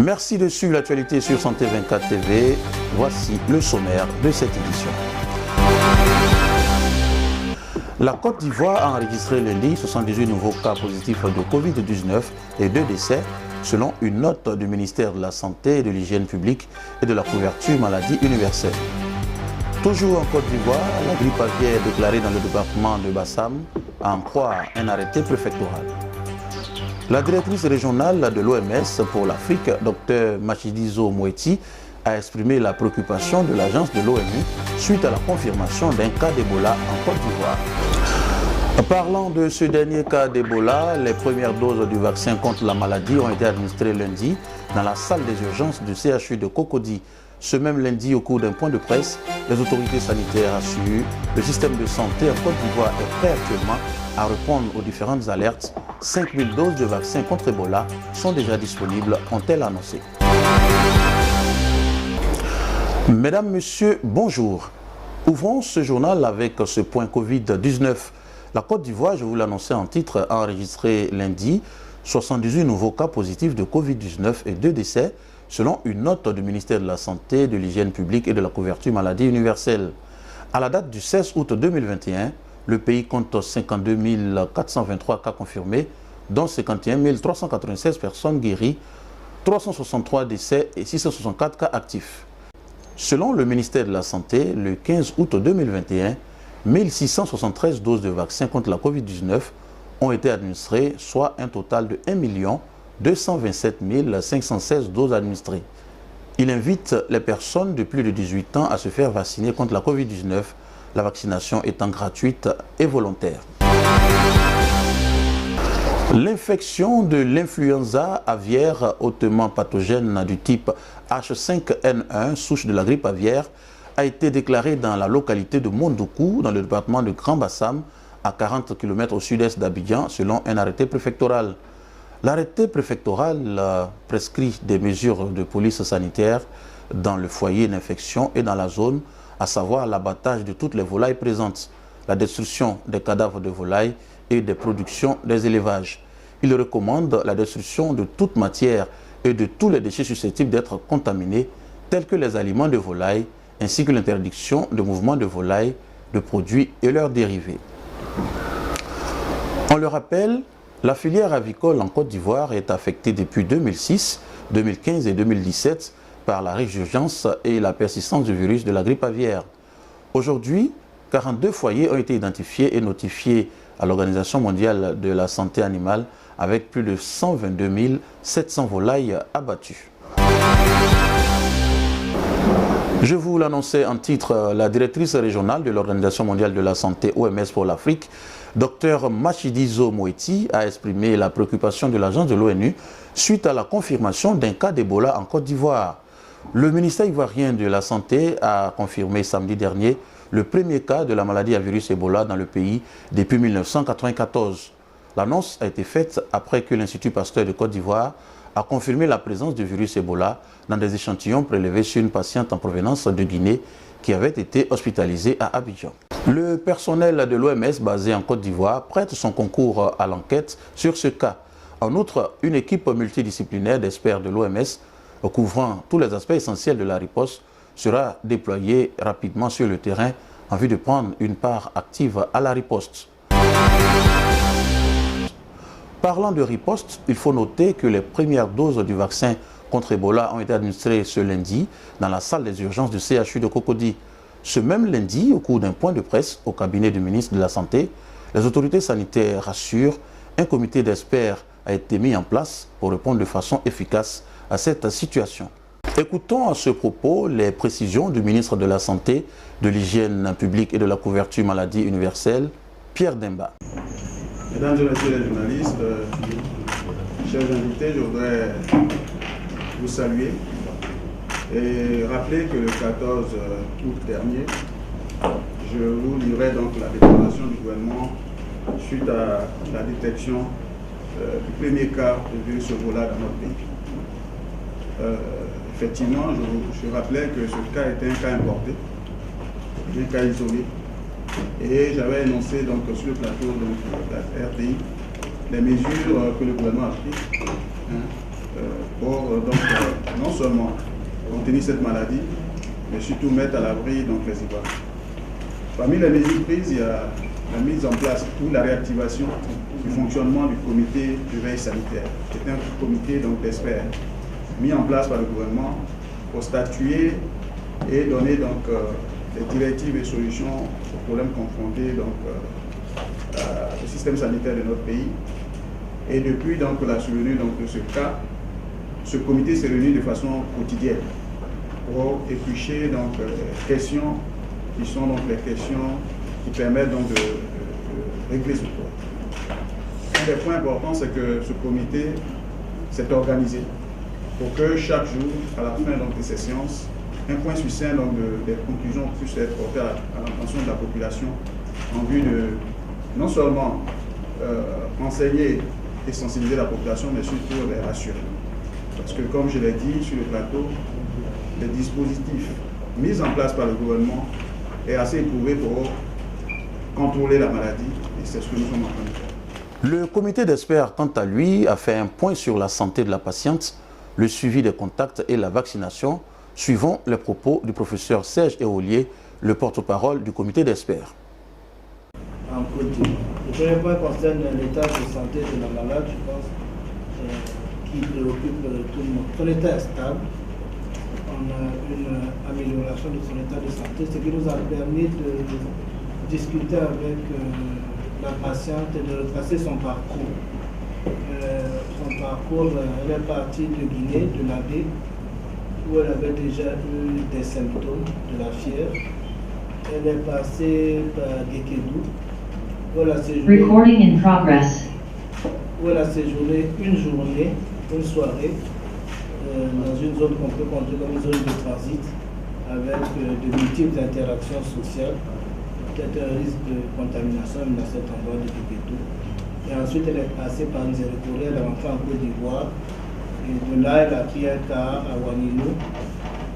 Merci de suivre l'actualité sur Santé 24 TV. Voici le sommaire de cette édition. La Côte d'Ivoire a enregistré lundi 78 nouveaux cas positifs de Covid-19 et 2 décès, selon une note du ministère de la Santé, de l'Hygiène publique et de la couverture maladie universelle. Toujours en Côte d'Ivoire, la grippe aviaire déclarée dans le département de Bassam a en proie un arrêté préfectoral. La directrice régionale de l'OMS pour l'Afrique, Dr Matshidiso Moeti, a exprimé la préoccupation de l'agence de l'ONU suite à la confirmation d'un cas d'Ebola en Côte d'Ivoire. Parlant de ce dernier cas d'Ebola, les premières doses du vaccin contre la maladie ont été administrées lundi dans la salle des urgences du CHU de Cocody. Ce même lundi, au cours d'un point de presse, les autorités sanitaires assurent le système de santé en Côte d'Ivoire est prêt actuellement à répondre aux différentes alertes. 5000 doses de vaccins contre Ebola sont déjà disponibles, ont-elles annoncé. Mesdames, Messieurs, bonjour. Ouvrons ce journal avec ce point Covid-19. La Côte d'Ivoire, je vous l'annonçais en titre, a enregistré lundi 78 nouveaux cas positifs de Covid-19 et 2 décès, selon une note du ministère de la Santé, de l'Hygiène publique et de la couverture maladie universelle. À la date du 16 août 2021, le pays compte 52 423 cas confirmés, dont 51 396 personnes guéries, 363 décès et 664 cas actifs. Selon le ministère de la Santé, le 15 août 2021, 1673 doses de vaccins contre la Covid-19 ont été administrées, soit un total de 1 227 516 doses administrées. Il invite les personnes de plus de 18 ans à se faire vacciner contre la Covid-19, la vaccination étant gratuite et volontaire. L'infection de l'influenza aviaire hautement pathogène du type H5N1, souche de la grippe aviaire, a été déclarée dans la localité de Mondoukou, dans le département de Grand Bassam, à 40 km au sud-est d'Abidjan, selon un arrêté préfectoral. L'arrêté préfectoral prescrit des mesures de police sanitaire dans le foyer d'infection et dans la zone, à savoir l'abattage de toutes les volailles présentes, la destruction des cadavres de volailles et des productions des élevages. Il recommande la destruction de toute matière et de tous les déchets susceptibles d'être contaminés, tels que les aliments de volailles, ainsi que l'interdiction de mouvements de volailles, de produits et leurs dérivés. On le rappelle, la filière avicole en Côte d'Ivoire est affectée depuis 2006, 2015 et 2017 par la résurgence et la persistance du virus de la grippe aviaire. Aujourd'hui, 42 foyers ont été identifiés et notifiés à l'Organisation mondiale de la santé animale avec plus de 122 700 volailles abattues. Je vous l'annonçais en titre, la directrice régionale de l'Organisation mondiale de la santé OMS pour l'Afrique, Dr Matshidiso Moeti, a exprimé la préoccupation de l'agence de l'ONU suite à la confirmation d'un cas d'Ebola en Côte d'Ivoire. Le ministère ivoirien de la Santé a confirmé samedi dernier le premier cas de la maladie à virus Ebola dans le pays depuis 1994. L'annonce a été faite après que l'Institut Pasteur de Côte d'Ivoire a confirmé la présence du virus Ebola dans des échantillons prélevés sur une patiente en provenance de Guinée qui avait été hospitalisée à Abidjan. Le personnel de l'OMS basé en Côte d'Ivoire prête son concours à l'enquête sur ce cas. En outre, une équipe multidisciplinaire d'experts de l'OMS couvrant tous les aspects essentiels de la riposte sera déployée rapidement sur le terrain en vue de prendre une part active à la riposte. Parlant de riposte, il faut noter que les premières doses du vaccin contre Ebola ont été administrées ce lundi dans la salle des urgences du CHU de Cocody. Ce même lundi, au cours d'un point de presse au cabinet du ministre de la Santé, les autorités sanitaires rassurent, un comité d'experts a été mis en place pour répondre de façon efficace à cette situation. Écoutons à ce propos les précisions du ministre de la Santé, de l'Hygiène publique et de la couverture maladie universelle, Pierre Demba. Mesdames et messieurs les journalistes, chers invités, je voudrais vous saluer et rappeler que le 14 août dernier, je vous livrais donc la déclaration du gouvernement suite à la détection du premier cas de virus Ebola dans notre pays. Effectivement, je rappelais que ce cas était un cas importé, un cas isolé. Et j'avais énoncé donc sur le plateau de la RTI les mesures que le gouvernement a prises pour non seulement contenir cette maladie, mais surtout mettre à l'abri les Ivoiriens. Parmi les mesures prises, il y a la mise en place ou la réactivation du fonctionnement du comité de veille sanitaire, qui est un comité d'experts mis en place par le gouvernement pour statuer et donner les directives et solutions aux problèmes confrontés au système sanitaire de notre pays. Et depuis la survenue de ce cas, ce comité s'est réuni de façon quotidienne pour éplucher les questions qui sont les questions qui permettent de régler ce problème. Un des points importants, c'est que ce comité s'est organisé pour que chaque jour, à la fin de ces séances, un point succinct des conclusions puisse être porté à l'attention de la population en vue de non seulement enseigner et sensibiliser la population, mais surtout les rassurer. Parce que, comme je l'ai dit sur le plateau, les dispositifs mis en place par le gouvernement est assez éprouvé pour contrôler la maladie, et c'est ce que nous sommes en train de faire. Le comité d'experts, quant à lui, a fait un point sur la santé de la patiente, le suivi des contacts et la vaccination, suivant les propos du professeur Serge Éolier, le porte-parole du comité d'experts. En Côte d'Ivoire. Le premier point concerne l'état de santé de la malade, je pense, qui préoccupe tout le monde. Son état est stable. On a une amélioration de son état de santé, ce qui nous a permis de discuter avec la patiente et de retracer son parcours. Elle est partie de Guinée, de l'Abbé, où elle avait déjà eu des symptômes de la fièvre. Elle est passée par Guékédou, où elle a séjourné une journée, une soirée, dans une zone qu'on peut compter comme une zone de transit, avec de multiples interactions sociales, peut-être un risque de contamination dans cet endroit de Guékédou. Et ensuite, elle est passée par Miséricorde, elle est rentrée en Côte d'Ivoire. Et de là, elle a pris un car à Wanilou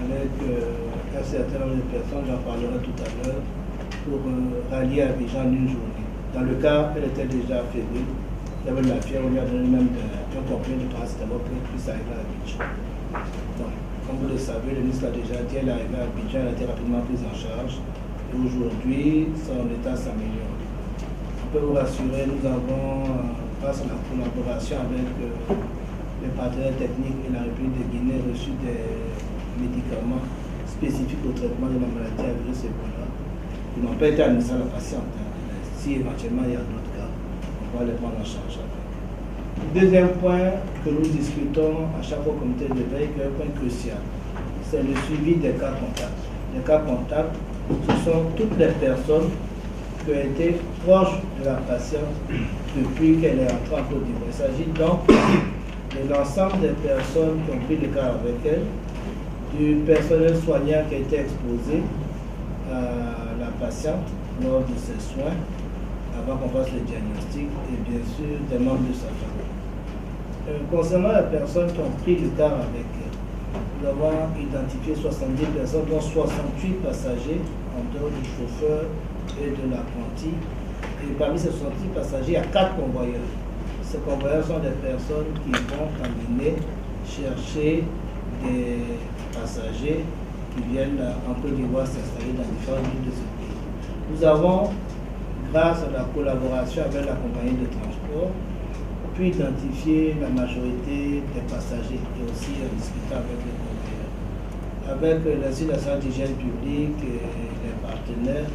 avec un certain nombre de personnes, j'en parlerai tout à l'heure, pour rallier à Abidjan une journée. Dans le cas, elle était déjà fébrile, il y avait de la fièvre, on lui a donné même un comprimé de paracétamol pour qu'elle puisse arriver à Abidjan. Donc, comme vous le savez, le ministre l'a déjà dit, elle est arrivée à Abidjan, elle a été rapidement prise en charge. Et aujourd'hui, son état s'améliore. On peut vous rassurer, nous avons, grâce à la collaboration avec les partenaires techniques et la République de Guinée, reçu des médicaments spécifiques au traitement de la maladie à virus Ebola, qui n'ont pas été administrés à la patiente. Si éventuellement il y a d'autres cas, on va les prendre en charge. Deuxième point que nous discutons à chaque fois au comité de veille, qui est un point crucial, c'est le suivi des cas contacts. Les cas contacts, ce sont toutes les personnes qui ont été proches de la patiente depuis qu'elle est entrée en Côte d'Ivoire. Il s'agit donc de l'ensemble des personnes qui ont pris le cas avec elle, du personnel soignant qui a été exposé à la patiente lors de ses soins, avant qu'on fasse le diagnostic, et bien sûr des membres de sa famille. Concernant les personnes qui ont pris le cas avec elle, nous avons identifié 70 personnes, dont 68 passagers en dehors du chauffeur et de l'apprenti. Et parmi ces 68 passagers, il y a 4 convoyeurs. Ces convoyeurs sont des personnes qui vont en Guinée chercher des passagers qui viennent en Côte d'Ivoire s'installer dans différentes villes de ce pays. Nous avons, grâce à la collaboration avec la compagnie de transport, pu identifier la majorité des passagers et aussi en discutant avec les convoyeurs. Avec l'Institut national d'hygiène publique et les partenaires,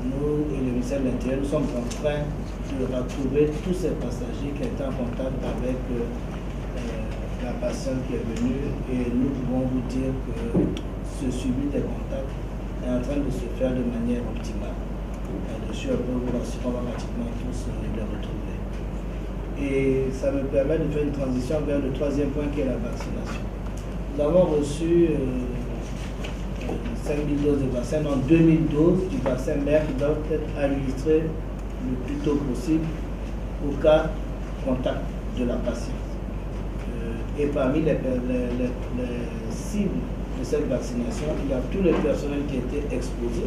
nous et le ministère de l'Intérieur, nous sommes en train de retrouver tous ces passagers qui étaient en contact avec la patiente qui est venue, et nous pouvons vous dire que ce suivi des contacts est en train de se faire de manière optimale. Là-dessus, on peut vous rassurer, on va pratiquement tous les retrouver. Et ça me permet de faire une transition vers le troisième point qui est la vaccination. Nous avons reçu 5 000 doses de vaccin, en 2000 doses du vaccin mère qui doivent être administrées le plus tôt possible au cas contact de la patiente. Et parmi les cibles de cette vaccination, il y a tout le personnel qui était exposé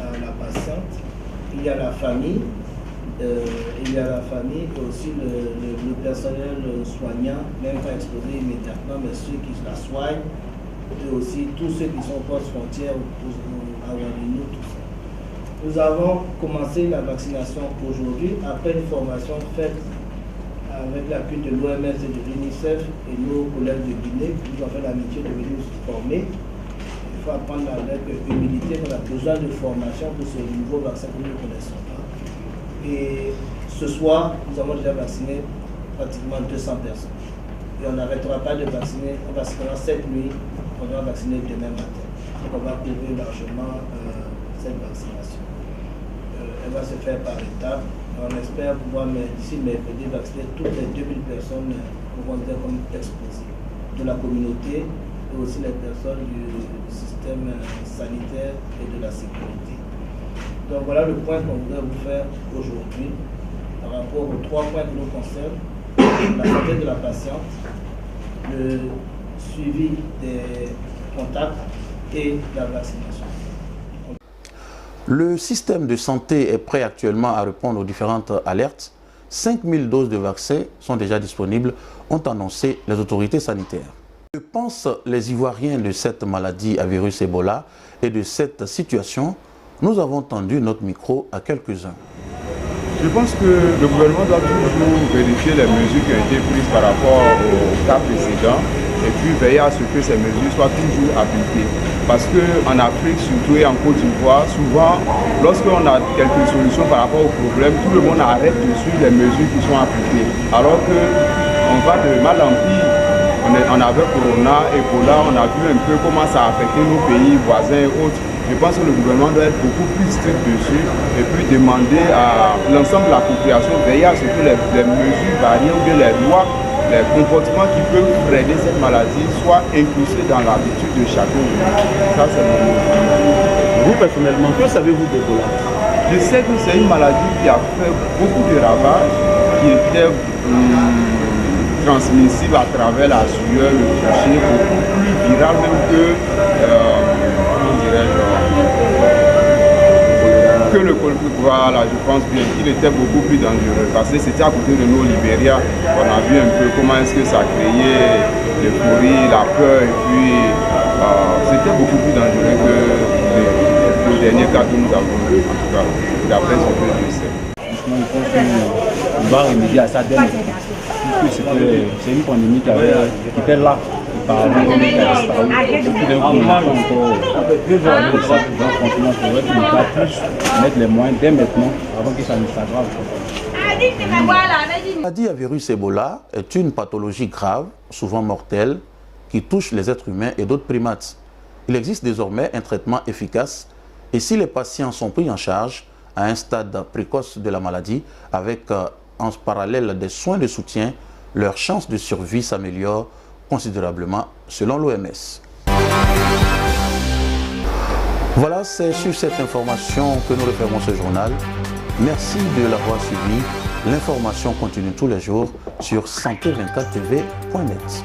à la patiente, il y a la famille, il y a la famille et aussi le personnel soignant, même pas exposé immédiatement, mais ceux qui la soignent, et aussi tous ceux qui sont post-frontières à Ouagadougou, tout ça. Nous avons commencé la vaccination aujourd'hui après une formation faite avec l'appui de l'OMS et de l'UNICEF et nos collègues de Guinée qui nous ont fait l'amitié de venir nous former. Il faut apprendre avec humilité qu'on a besoin de formation pour ce nouveau vaccin que nous ne connaissons pas. Et ce soir, nous avons déjà vacciné pratiquement 200 personnes. Et on n'arrêtera pas de vacciner, on vaccinera cette nuit, on va vacciner demain matin. Donc on va couvrir largement cette vaccination. Elle va se faire par étapes. On espère pouvoir, d'ici mercredi, vacciner toutes les 2000 personnes qui vont être comme exposées de la communauté et aussi les personnes du système sanitaire et de la sécurité. Donc voilà le point qu'on voudrait vous faire aujourd'hui par rapport aux 3 points qui nous concernent: la santé de la patiente, le suivi des contacts et la vaccination. Le système de santé est prêt actuellement à répondre aux différentes alertes. 5000 doses de vaccins sont déjà disponibles, ont annoncé les autorités sanitaires. Que pensent les Ivoiriens de cette maladie à virus Ebola et de cette situation? Nous avons tendu notre micro à quelques-uns. Je pense que le gouvernement doit toujours vérifier les mesures qui ont été prises par rapport au cas précédent et puis veiller à ce que ces mesures soient toujours appliquées. Parce qu'en Afrique, surtout et en Côte d'Ivoire, souvent, lorsqu'on a quelques solutions par rapport aux problèmes, tout le monde arrête de suivre les mesures qui sont appliquées. Alors qu'on va de mal en pire. On avait Corona, Ebola, on a vu un peu comment ça a affecté nos pays voisins et autres. Je pense que le gouvernement doit être beaucoup plus strict dessus et puis demander à l'ensemble de la population de veiller à ce que les mesures variées ou bien les lois, les comportements qui peuvent freiner cette maladie soient inclus dans l'habitude de chacun de nous. Ça, c'est mon avis. Vous, personnellement, que savez-vous d'Ebola? Je sais que c'est une maladie qui a fait beaucoup de ravages, qui était transmissible à travers la sueur, le toucher, beaucoup plus viral même que, que le choléra. Voilà, je pense bien qu'il était beaucoup plus dangereux parce que c'était à côté de nous au Libéria. On a vu un peu comment est-ce que ça créait l'euphorie, la peur et puis c'était beaucoup plus dangereux que le dernier cas que nous avons eu, en tout cas, d'après ce que je sais. Franchement, il faut qu'on va remédier à ça dès maintenant. C'est une pandémie qui était là. Par exemple, on a disparu. On va encore mettre les moyens dès maintenant avant que ça ne s'aggrave. La maladie à virus Ebola est une pathologie grave, souvent mortelle, qui touche les êtres humains et d'autres primates. Il existe désormais un traitement efficace et si les patients sont pris en charge à un stade précoce de la maladie, avec en parallèle des soins de soutien, leurs chances de survie s'améliorent considérablement selon l'OMS. Voilà, c'est sur cette information que nous refermons ce journal. Merci de l'avoir suivi. L'information continue tous les jours sur santé24tv.net.